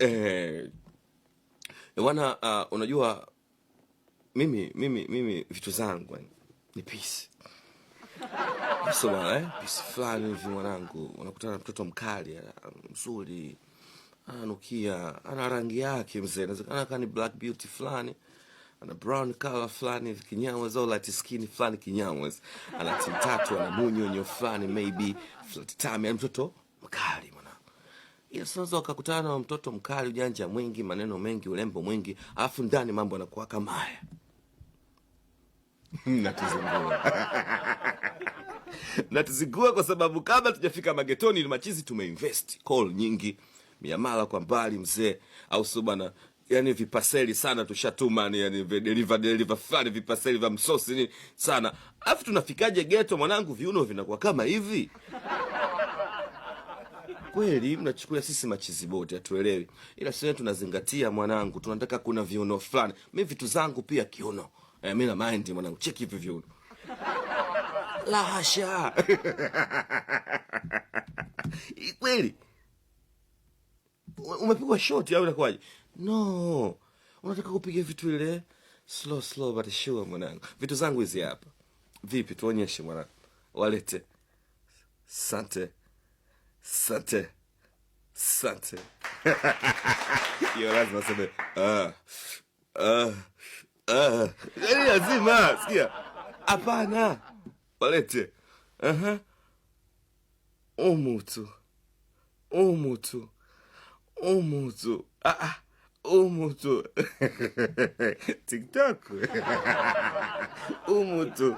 eh, wana unajua mimi vitu zangu ni peace. So peace fulani hivi mwanangu, unakutana na mtoto mkali, mzuri, ananukia, ana rangi yake mzee, inawezekana kama ni black beauty fulani, ana brown color fulani, kinyamwezi au light skin fulani kinyamwezi, ana tintatu, ana munyonyo fulani, maybe flat tummy, mtoto mkali mwanangu. Ila sasa wakakutana na mtoto mkali, ujanja mwingi, maneno mengi, ulembo mwingi, alafu ndani mambo yanakuwa kama haya. Natuzingua kwa sababu kabla tujafika magetoni ni machizi tumeinvest call nyingi, miamala kwa mbali mzee, au subana, yani vipaseli sana tushatuma, yani deliver fulani vipaseli vya msosi ni sana. Alafu tunafikaje geto mwanangu, viuno vinakuwa kama hivi. Kweli mnachukulia sisi machizi bote atuelewi, ila sisi tunazingatia mwanangu, tunataka kuna viuno fulani. Mimi vitu zangu pia kiuno, mimi na mind mwanangu, check hivi viuno. La hasha. Kweli umepigwa shoti au unakwaje? No, unataka kupiga vitu ile slow but sure mwanangu. Vitu zangu hizi hapa. Vipi, tuonyeshe mwanangu, walete. Sante yo lazima sema yani lazima sikia, hapana, walete umutu umutu TikTok umutu